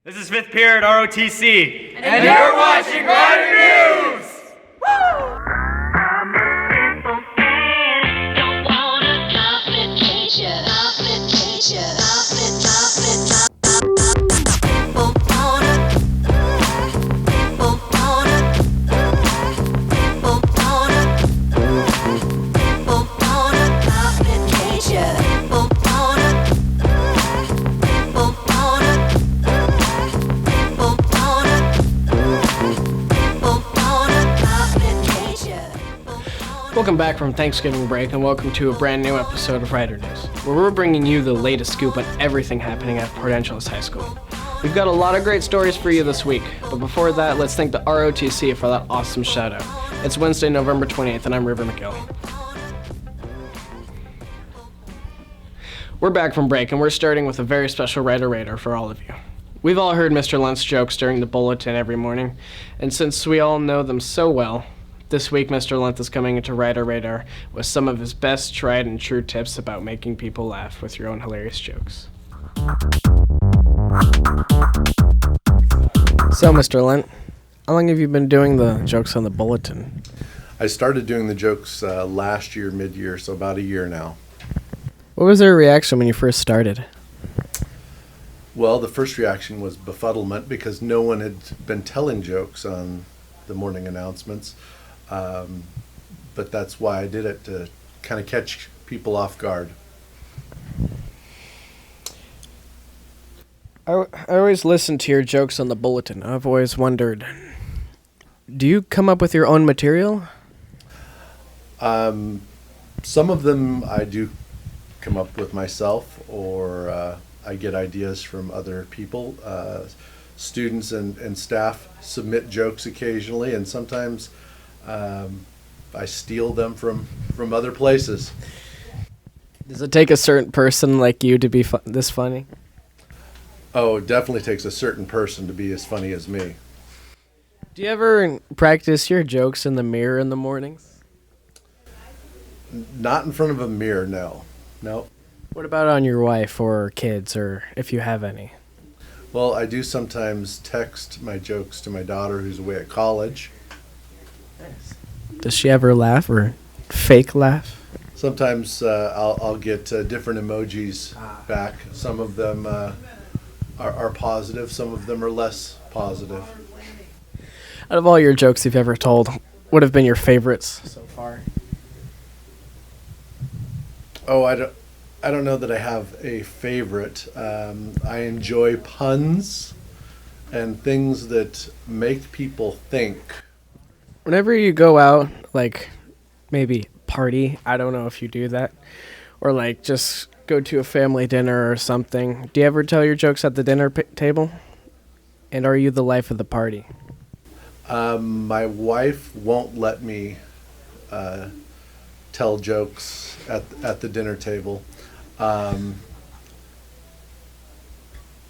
This is 5th period ROTC. And you're watching Rider News! Welcome back from Thanksgiving break and welcome to a brand new episode of Rider News, where we're bringing you the latest scoop on everything happening at Port Angeles High School. We've got a lot of great stories for you this week, but before that, let's thank the ROTC for that awesome shout out. It's Wednesday, November 28th, and I'm River McGill. We're back from break and we're starting with a very special Rider Radar for all of you. We've all heard Mr. Lent's jokes during the bulletin every morning, and since we all know them so well, this week, Mr. Lent is coming into Rider Radar with some of his best tried and true tips about making people laugh with your own hilarious jokes. So, Mr. Lent, how long have you been doing the jokes on the bulletin? I started doing the jokes last year, mid-year, so about a year now. What was their reaction when you first started? Well, the first reaction was befuddlement because no one had been telling jokes on the morning announcements. But that's why I did it, to kind of catch people off guard. I always listen to your jokes on the bulletin. I've always wondered, do you come up with your own material? Some of them I do come up with myself, or I get ideas from other people. Students and staff submit jokes occasionally, and sometimes I steal them from other places. Does it take a certain person like you to be this funny? Oh, it definitely takes a certain person to be as funny as me. Do you ever practice your jokes in the mirror in the mornings? Not in front of a mirror, no. No. What about on your wife or kids, or if you have any? Well, I do sometimes text my jokes to my daughter who's away at college. Nice. Does she ever laugh or fake laugh? Sometimes I'll get different emojis back. Some of them are positive, some of them are less positive. Out of all your jokes you've ever told, what have been your favorites so far? Oh, I don't know that I have a favorite. I enjoy puns and things that make people think. Whenever you go out, like maybe party, I don't know if you do that, or like just go to a family dinner or something, do you ever tell your jokes at the dinner table? And are you the life of the party? My wife won't let me tell jokes at the dinner table. I'm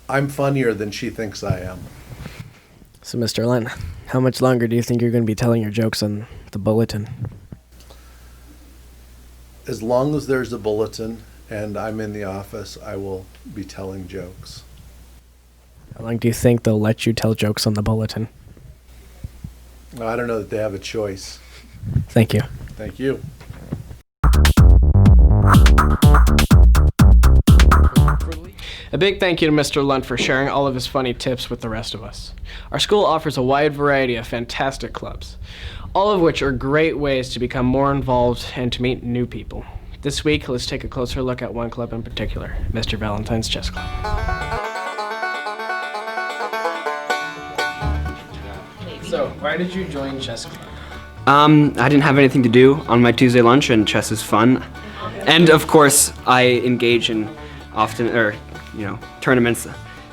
funnier than she thinks I am. So, Mr. Lent, how much longer do you think you're going to be telling your jokes on the bulletin? As long as there's a bulletin and I'm in the office, I will be telling jokes. How long do you think they'll let you tell jokes on the bulletin? I don't know that they have a choice. Thank you. Thank you. A big thank you to Mr. Lent for sharing all of his funny tips with the rest of us. Our school offers a wide variety of fantastic clubs, all of which are great ways to become more involved and to meet new people. This week, let's take a closer look at one club in particular, Mr. Valentine's Chess Club. So, why did you join Chess Club? I didn't have anything to do on my Tuesday lunch, and chess is fun. And of course, I engage in tournaments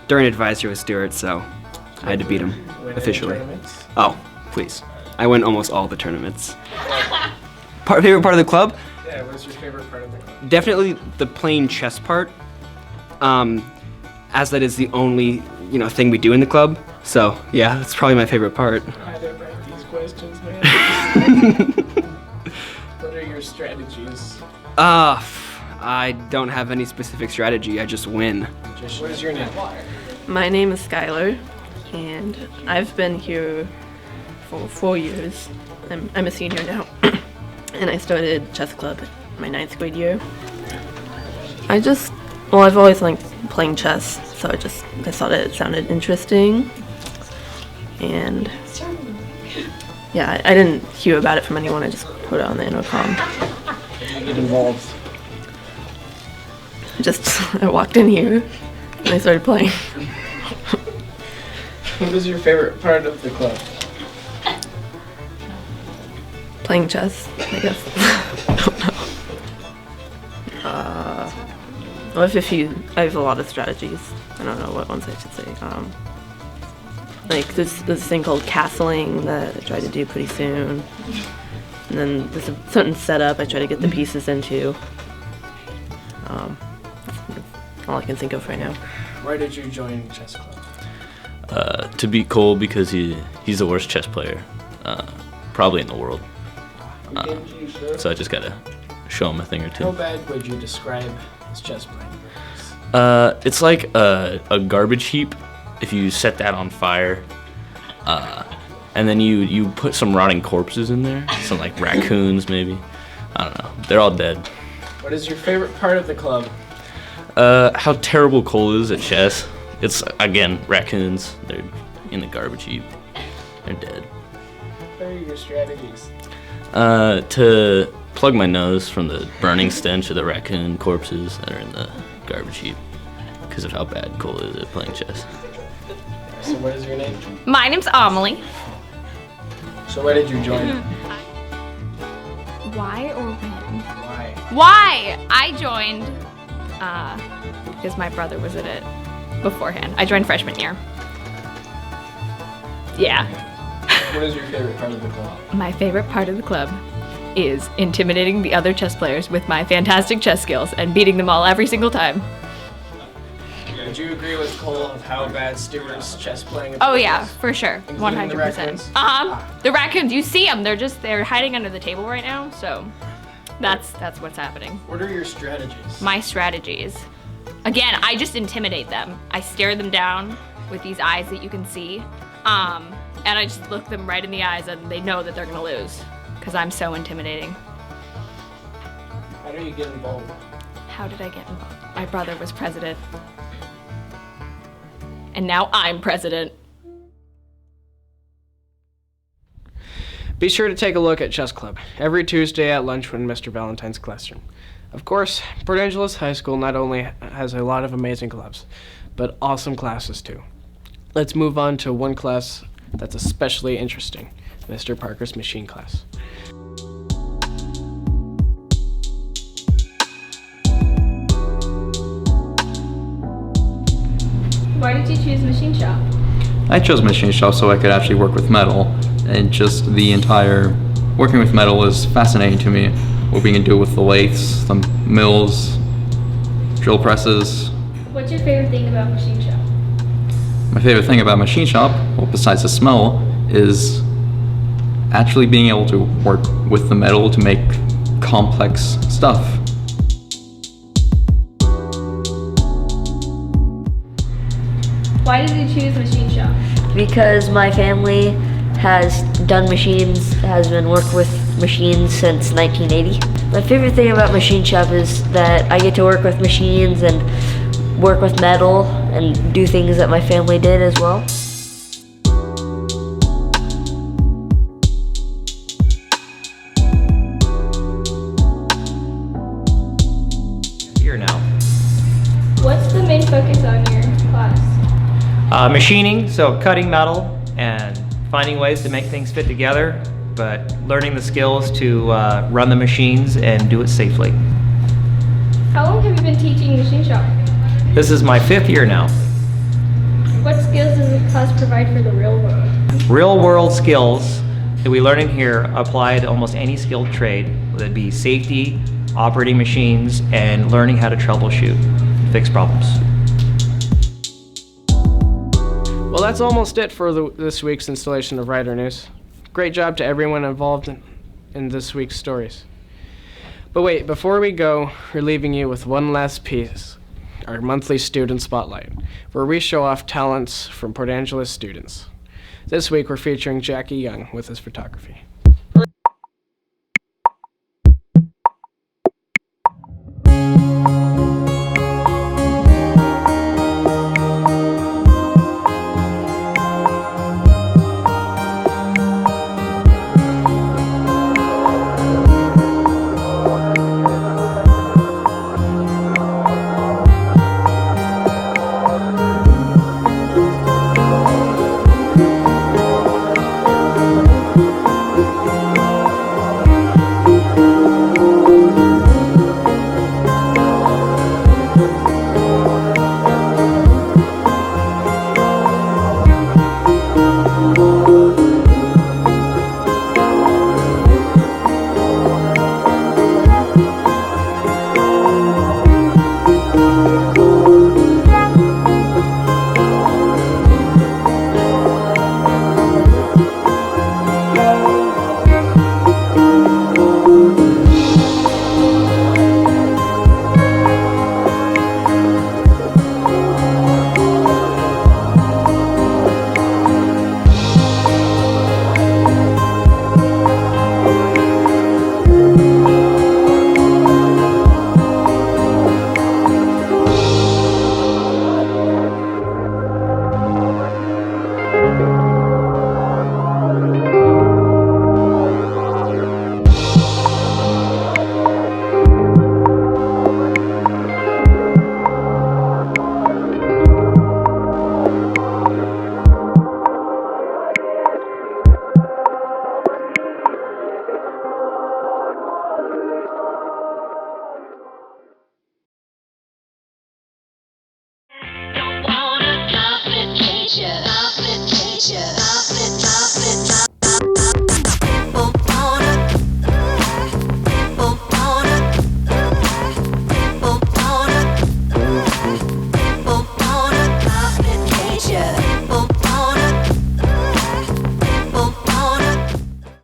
during advisory with Stuart, so I had to beat him officially. Oh, please. I win almost all the tournaments. Favorite part of the club? Yeah, what's your favorite part of the club? Definitely the playing chess part, as that is the only, thing we do in the club. So, yeah, that's probably my favorite part. I don't write these questions, man. What are your strategies? I don't have any specific strategy. I just win. What is your name? My name is Skylar, and I've been here for 4 years. I'm a senior now, and I started chess club in my 9th grade year. I've always liked playing chess, so I thought it sounded interesting, and yeah, I didn't hear about it from anyone. I just heard it on the intercom. Get involved. I walked in here and I started playing. What is your favorite part of the club? Playing chess, I guess. I don't know. I have a lot of strategies. I don't know what ones I should say. Like there's this thing called castling that I try to do pretty soon. And then there's a certain setup I try to get the pieces into. All I can think of right now. Why did you join chess club? To beat Cole because he's the worst chess player, probably in the world. So I just gotta show him a thing or two. How bad would you describe his chess playing? It's like a garbage heap. If you set that on fire, and then you put some rotting corpses in there, some like raccoons maybe. I don't know. They're all dead. What is your favorite part of the club? How terrible Cole is at chess. It's, again, raccoons. They're in the garbage heap. They're dead. What are your strategies? To plug my nose from the burning stench of the raccoon corpses that are in the garbage heap because of how bad Cole is at playing chess. So what is your name? My name's Amelie. So why did you join? Why or when? Why? Why? I joined because my brother was in it beforehand. I joined freshman year. Yeah. What is your favorite part of the club? My favorite part of the club is intimidating the other chess players with my fantastic chess skills and beating them all every single time. Would you agree with Cole of how bad Stewart's chess playing? Oh yeah, for sure, Including the 100%. raccoons? The raccoons. You see them? They're hiding under the table right now. So that's what's happening. What are your strategies? My strategies. Again, I just intimidate them. I stare them down with these eyes that you can see, and I just look them right in the eyes, and they know that they're gonna lose because I'm so intimidating. How do you get involved? How did I get involved? My brother was president. And now I'm president. Be sure to take a look at Chess Club every Tuesday at lunch in Mr. Valentine's classroom. Of course, Port Angeles High School not only has a lot of amazing clubs, but awesome classes too. Let's move on to one class that's especially interesting, Mr. Parker's machine class. Why did you choose machine shop? I chose machine shop so I could actually work with metal, and just the entire working with metal is fascinating to me. What we can do with the lathes, the mills, drill presses. What's your favorite thing about machine shop? My favorite thing about machine shop, well, besides the smell, is actually being able to work with the metal to make complex stuff. Why did you choose machine shop? Because my family has done machines, has been working with machines since 1980. My favorite thing about machine shop is that I get to work with machines and work with metal and do things that my family did as well. Here now. What's the main focus on your class? Machining, so cutting metal and finding ways to make things fit together, but learning the skills to run the machines and do it safely. How long have you been teaching machine shop? This is my 5th year now. What skills does the class provide for the real world? Real world skills that we learn in here apply to almost any skilled trade, whether it be safety, operating machines, and learning how to troubleshoot, fix problems. Well, that's almost it for this week's installation of Writer News. Great job to everyone involved in this week's stories. But wait, before we go, we're leaving you with one last piece our monthly Student Spotlight, where we show off talents from Port Angeles students. This week we're featuring Jackie Young with his photography.